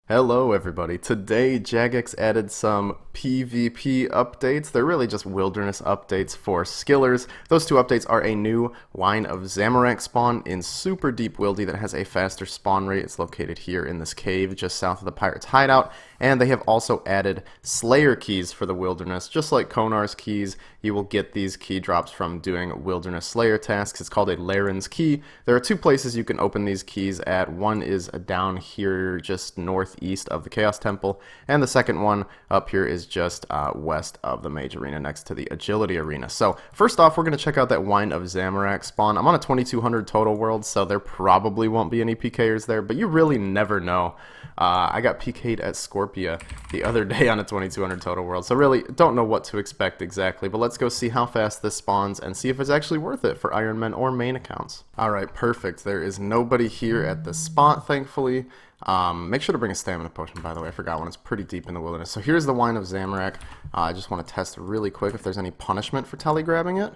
Hello everybody. Today Jagex added some PvP updates. They're really just wilderness updates for skillers. Those two updates are a new Wine of Zamorak spawn in super deep wildy that has a faster spawn rate. It's located here in this cave just south of the pirate's hideout. And they have also added Slayer keys for the wilderness. Just like Konar's keys, you will get these key drops from doing wilderness Slayer tasks. It's called a Laren's key. There are two places you can open these keys at. One is down here just northeast of the Chaos Temple, and the second one up here is just west of the Mage Arena next to the Agility Arena. So first off, we're going to check out that Wine of Zamorak spawn. I'm on a 2200 total world, so there probably won't be any PKers there, but you really never know. I got PK'd at Scorpia the other day on a 2200 total world, so really don't know what to expect exactly, but let's go see how fast this spawns and see if it's actually worth it for Ironmen or main accounts. Alright, perfect. There is nobody here at the spot, thankfully. Make sure to bring a stamina potion, by the way. I forgot one. It's pretty deep in the wilderness. So here's the Wine of Zamorak. I just want to test really quick if there's any punishment for telegrabbing it.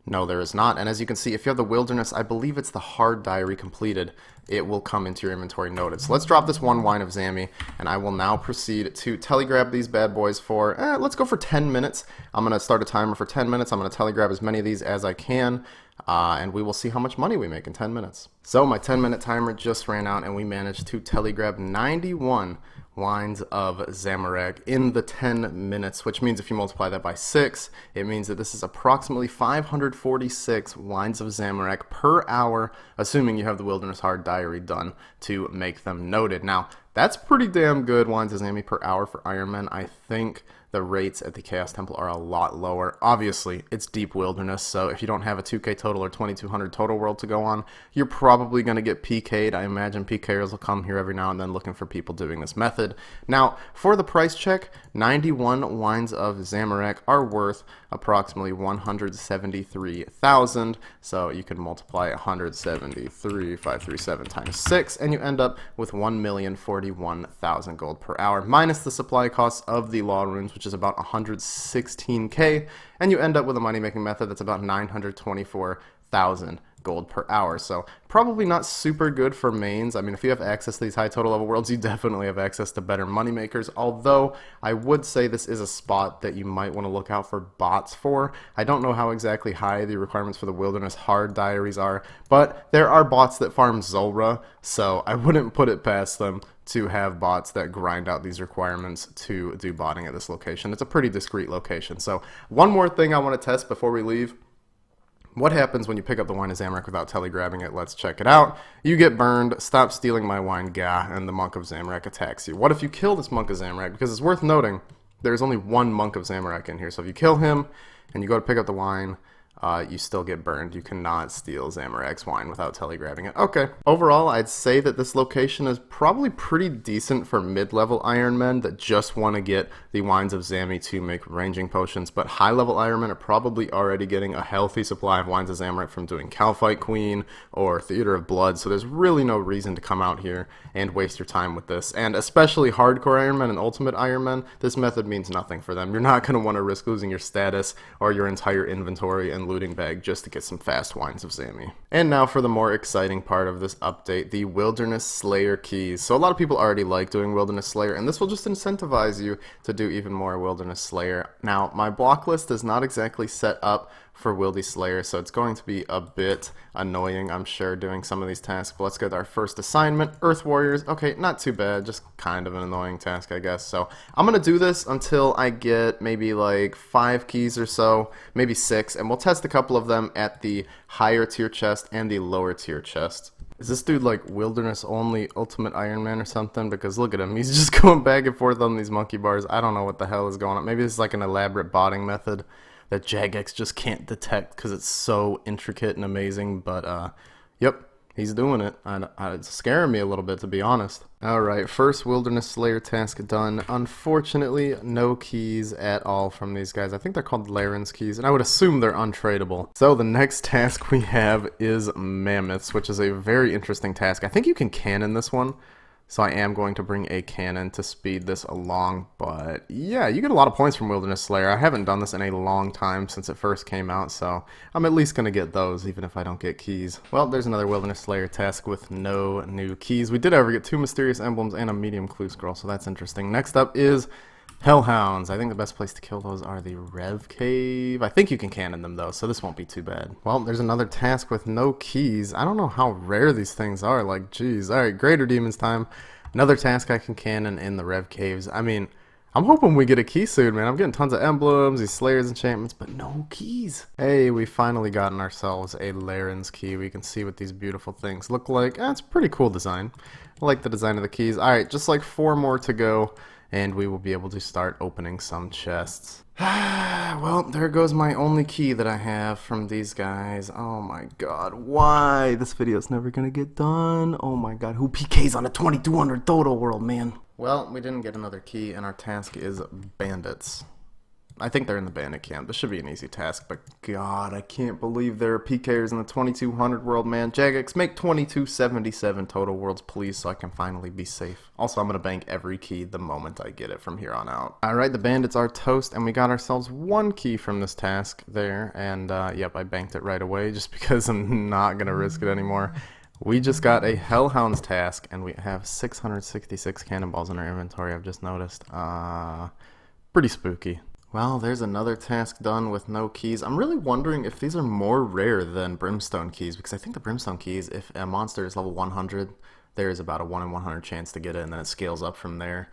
No, there is not. And as you can see, if you have the wilderness, I believe it's the hard diary completed, it will come into your inventory noted. So let's drop this one Wine of Zami, and I will now proceed to telegrab these bad boys for, let's go for 10 minutes. I'm going to start a timer for 10 minutes. I'm going to telegrab as many of these as I can, and we will see how much money we make in 10 minutes. So my 10-minute timer just ran out, and we managed to telegrab 91 Wines of Zamorak in the 10 minutes, which means if you multiply that by 6, it means that this is approximately 546 Wines of Zamorak per hour, assuming you have the Wilderness Hard Diary done to make them noted. Now, that's pretty damn good Wines of Zami per hour for Ironmen. I think the rates at the Chaos Temple are a lot lower. Obviously, it's deep wilderness, so if you don't have a 2K total or 2200 total world to go on, you're probably going to get PK'd. I imagine PKers will come here every now and then looking for people doing this method. Now, for the price check, 91 Wines of Zamorak are worth approximately 173,000, so you can multiply 173,537 times 6, and you end up with 1,041,000 gold per hour, minus the supply costs of the law runes, which is about 116k, and you end up with a money-making method that's about 924,000 gold per hour. So probably not super good for mains. I mean, if you have access to these high total level worlds, you definitely have access to better money makers, although I would say this is a spot that you might want to look out for bots for. I don't know how exactly high the requirements for the wilderness hard diaries are, but there are bots that farm Zulrah, so I wouldn't put it past them to have bots that grind out these requirements to do botting at this location. It's a pretty discreet location. So one more thing I want to test before we leave. What happens when you pick up the Wine of Zamorak without telegrabbing it? Let's check it out. You get burned, stop stealing my wine, gah, and the Monk of Zamorak attacks you. What if you kill this Monk of Zamorak? Because it's worth noting, there's only one Monk of Zamorak in here. So if you kill him and you go to pick up the wine, you still get burned. You cannot steal Zamorak's wine without telegrabbing it. Okay. Overall, I'd say that this location is probably pretty decent for mid-level Ironmen that just want to get the Wines of Zami to make ranging potions, but high-level Ironmen are probably already getting a healthy supply of Wines of Zamorak from doing Calfight Queen or Theater of Blood, so there's really no reason to come out here and waste your time with this. And especially hardcore Ironmen and ultimate Ironmen, this method means nothing for them. You're not going to want to risk losing your status or your entire inventory and looting bag just to get some fast Wines of Zami. And now for the more exciting part of this update, the Wilderness Slayer keys. So a lot of people already like doing Wilderness Slayer, and this will just incentivize you to do even more Wilderness Slayer. Now, my block list is not exactly set up for Wildy Slayer, so it's going to be a bit annoying, I'm sure, doing some of these tasks. But let's get our first assignment, Earth Warriors. Okay, not too bad, just kind of an annoying task, I guess. So I'm going to do this until I get maybe like 5 keys or so, maybe 6, and we'll test a couple of them at the higher tier chest and the lower tier chest. Is this dude like wilderness only ultimate Iron Man or something? Because look at him, he's just going back and forth on these monkey bars. I don't know what the hell is going on. Maybe this is like an elaborate botting method that Jagex just can't detect because it's so intricate and amazing, but yep, he's doing it. It's scaring me a little bit, to be honest. Alright, first Wilderness Slayer task done. Unfortunately, no keys at all from these guys. I think they're called Laren's keys, and I would assume they're untradeable. So the next task we have is Mammoths, which is a very interesting task. I think you can cannon this one. So I am going to bring a cannon to speed this along, but yeah, you get a lot of points from Wilderness Slayer. I haven't done this in a long time since it first came out, so I'm at least going to get those, even if I don't get keys. Well, there's another Wilderness Slayer task with no new keys. We did ever get 2 mysterious emblems and a medium clue scroll, so that's interesting. Next up is Hellhounds. I think the best place to kill those are the Rev Cave. I think you can cannon them though, so this won't be too bad. Well, there's another task with no keys. I don't know how rare these things are, like geez. Alright, Greater Demons time. Another task I can cannon in the Rev Caves. I mean, I'm hoping we get a key soon, man. I'm getting tons of emblems, these Slayer's enchantments, but no keys. Hey, we finally gotten ourselves a Laren's key. We can see what these beautiful things look like. It's a pretty cool design. I like the design of the keys. Alright, just like 4 more to go, and we will be able to start opening some chests. Well, there goes my only key that I have from these guys. Oh my god, why? This video's never gonna get done. Oh my god, who PKs on a 2200 total world, man? Well, we didn't get another key, and our task is bandits. I think they're in the bandit camp. This should be an easy task, but god, I can't believe there are PKers in the 2200 world, man. Jagex, make 2277 total worlds, please, so I can finally be safe. Also, I'm going to bank every key the moment I get it from here on out. Alright, the bandits are toast, and we got ourselves 1 key from this task there, and yep, I banked it right away just because I'm not going to risk it anymore. We just got a Hellhounds task, and we have 666 cannonballs in our inventory, I've just noticed. Pretty spooky. Well, there's another task done with no keys. I'm really wondering if these are more rare than Brimstone keys, because I think the Brimstone keys, if a monster is level 100, there is about a 1 in 100 chance to get it, and then it scales up from there.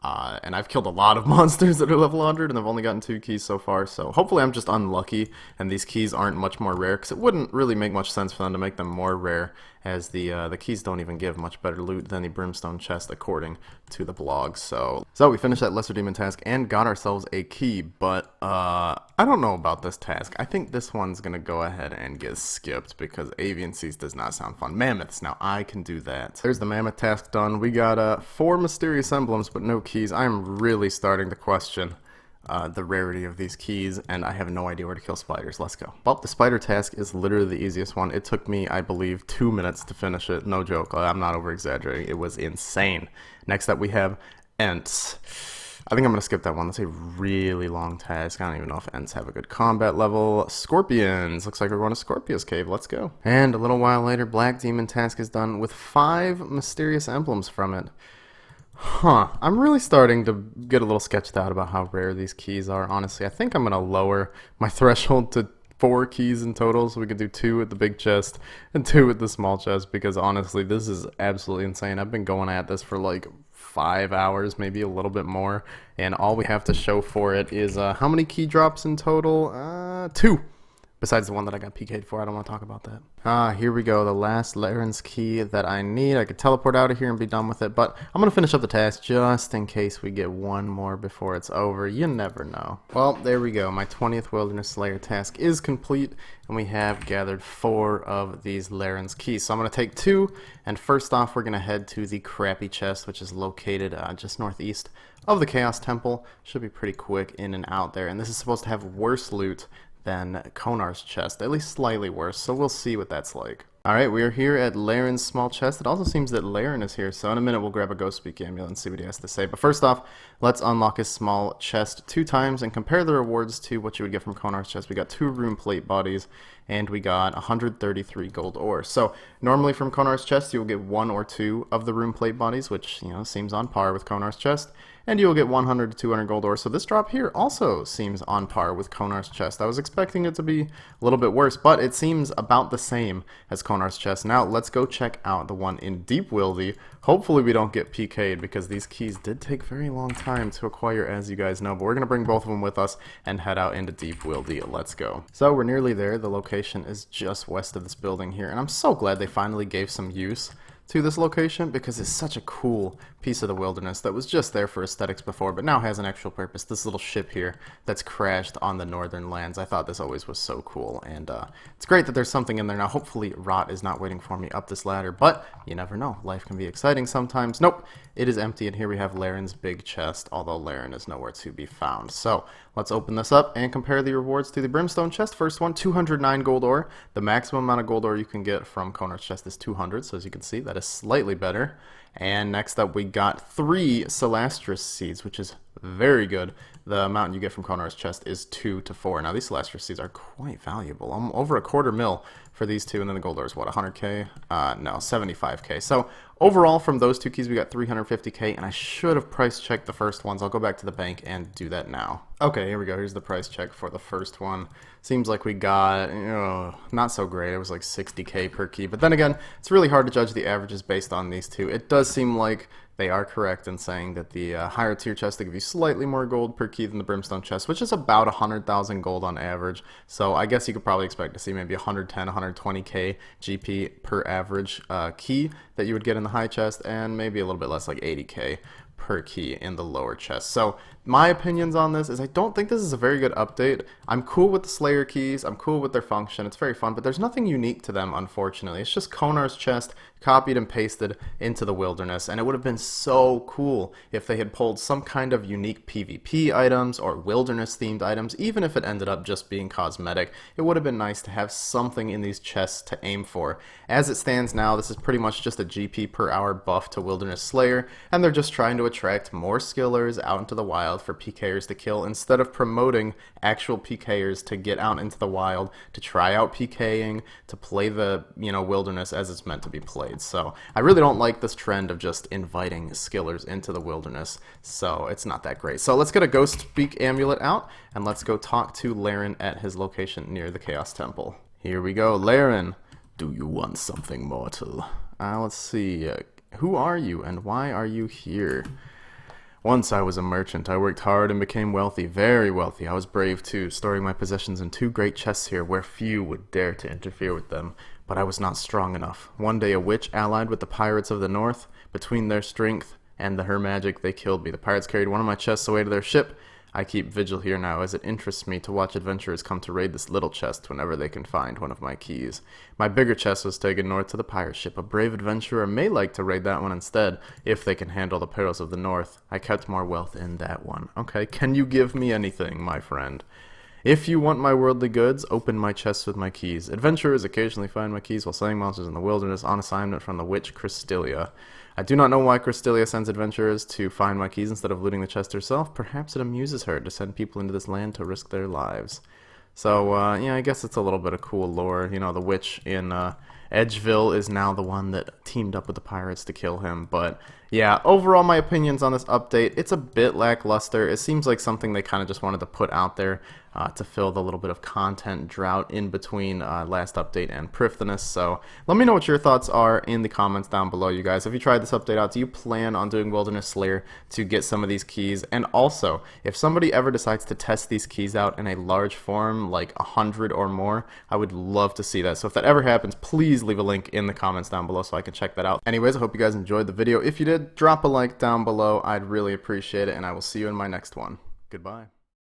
And I've killed a lot of monsters that are level 100, and I've only gotten 2 keys so far, so hopefully I'm just unlucky, and these keys aren't much more rare, because it wouldn't really make much sense for them to make them more rare, as the keys don't even give much better loot than the Brimstone chest, according to the blog. So we finished that Lesser Demon task and got ourselves a key, but I don't know about this task. I think this one's going to go ahead and get skipped, because Avian Seas does not sound fun. Mammoths, now I can do that. There's the Mammoth task done. We got 4 mysterious emblems, but no keys. I'm really starting to question the rarity of these keys, and I have no idea where to kill spiders. Let's go. Well, the spider task is literally the easiest one. It took me, I believe, 2 minutes to finish it. No joke. I'm not over-exaggerating. It was insane. Next up, we have Ents. I think I'm going to skip that one. That's a really long task. I don't even know if Ents have a good combat level. Scorpions. Looks like we're going to Scorpius Cave. Let's go. And a little while later, Black Demon task is done with 5 mysterious emblems from it. I'm really starting to get a little sketched out about how rare these keys are, honestly. I think I'm going to lower my threshold to 4 keys in total, so we could do 2 at the big chest and 2 at the small chest, because honestly, this is absolutely insane. I've been going at this for like 5 hours, maybe a little bit more, and all we have to show for it is how many key drops in total? 2. Besides the one that I got PK'd for, I don't want to talk about that. Here we go, the last Laren's key that I need. I could teleport out of here and be done with it, but I'm going to finish up the task just in case we get one more before it's over. You never know. Well, there we go. My 20th Wilderness Slayer task is complete, and we have gathered 4 of these Laren's keys. So I'm going to take 2, and first off, we're going to head to the Crappy Chest, which is located just northeast of the Chaos Temple. Should be pretty quick in and out there, and this is supposed to have worse loot than Konar's chest, at least slightly worse, so we'll see what that's like. Alright, we are here at Laren's small chest. It also seems that Laren is here, so in a minute we'll grab a Ghost Speak amulet and see what he has to say. But first off, let's unlock his small chest 2 times and compare the rewards to what you would get from Konar's chest. We got 2 rune plate bodies, and we got 133 gold ore. So normally from Konar's chest you'll get 1 or 2 of the rune plate bodies, which, you know, seems on par with Konar's chest, and you'll get 100 to 200 gold ore. So this drop here also seems on par with Konar's chest. I was expecting it to be a little bit worse, but it seems about the same as Konar's chest. Now let's go check out the one in Deep Wildy. Hopefully we don't get PK'd, because these keys did take very long time to acquire, as you guys know, but we're going to bring both of them with us and head out into Deep Wildy. Let's go. So we're nearly there. The location is just west of this building here, and I'm so glad they finally gave some use to this location, because it's such a cool piece of the wilderness that was just there for aesthetics before, but now has an actual purpose. This little ship here that's crashed on the northern lands. I thought this always was so cool, and it's great that there's something in there now. Hopefully Rot is not waiting for me up this ladder, but you never know. Life can be exciting sometimes. Nope, it is empty, and here we have Laren's big chest, although Laren is nowhere to be found. So let's open this up and compare the rewards to the Brimstone chest. First one, 209 gold ore. The maximum amount of gold ore you can get from Konar's chest is 200, so as you can see, that is slightly better. And next up, we got 3 Celastris seeds, which is very good. The amount you get from Konar's chest is 2 to 4. Now, these Celastris seeds are quite valuable. Over a quarter mil for these 2, and then the gold ore is what, 100k? No, 75k. So overall, from those 2 keys, we got 350k, and I should have price checked the first ones. I'll go back to the bank and do that now. Okay, here we go. Here's the price check for the first one. Seems like we got, not so great. It was like 60k per key. But then again, it's really hard to judge the averages based on these 2. It does seem like they are correct in saying that the higher tier chests, they give you slightly more gold per key than the brimstone chest, which is about 100,000 gold on average. So I guess you could probably expect to see maybe 110, 120k GP per average key that you would get in the high chest, and maybe a little bit less, like 80k per key in the lower chest. So my opinions on this is I don't think this is a very good update. I'm cool with the Slayer keys, I'm cool with their function, it's very fun, but there's nothing unique to them, unfortunately. It's just Konar's chest copied and pasted into the wilderness, and it would have been so cool if they had pulled some kind of unique PvP items or wilderness themed items. Even if it ended up just being cosmetic, it would have been nice to have something in these chests to aim for. As it stands now, this is pretty much just a GP per hour buff to Wilderness Slayer, and they're just trying to attract more skillers out into the wild for PKers to kill, instead of promoting actual PKers to get out into the wild, to try out PKing, to play the wilderness as it's meant to be played. So I really don't like this trend of just inviting skillers into the wilderness, so it's not that great. So let's get a Ghost Speak amulet out, and let's go talk to Laren at his location near the Chaos Temple. Here we go. Laren, do you want something, mortal? Let's see. Who are you, and why are you here? Once I was a merchant. I worked hard and became wealthy, very wealthy. I was brave too, storing my possessions in 2 great chests here where few would dare to interfere with them. But I was not strong enough. One day a witch allied with the pirates of the north. Between their strength and her magic, they killed me. The pirates carried one of my chests away to their ship. I keep vigil here now, as it interests me to watch adventurers come to raid this little chest whenever they can find one of my keys. My bigger chest was taken north to the pirate ship. A brave adventurer may like to raid that one instead, if they can handle the perils of the north. I kept more wealth in that one. Okay, can you give me anything, my friend? If you want my worldly goods, open my chests with my keys. Adventurers occasionally find my keys while slaying monsters in the wilderness on assignment from the witch Krystilia. I do not know why Krystilia sends adventurers to find my keys instead of looting the chest herself. Perhaps it amuses her to send people into this land to risk their lives. So, yeah, I guess it's a little bit of cool lore. The witch in Edgeville is now the one that teamed up with the pirates to kill him. But, yeah, overall, my opinions on this update, it's a bit lackluster. It seems like something they kind of just wanted to put out there to fill the little bit of content drought in between last update and Prifdinus. So let me know what your thoughts are in the comments down below, you guys. If you tried this update out, do you plan on doing Wilderness Slayer to get some of these keys? And also, if somebody ever decides to test these keys out in a large form, like 100 or more, I would love to see that. So if that ever happens, please leave a link in the comments down below so I can check that out. Anyways, I hope you guys enjoyed the video. If you did, drop a like down below. I'd really appreciate it, and I will see you in my next one. Goodbye.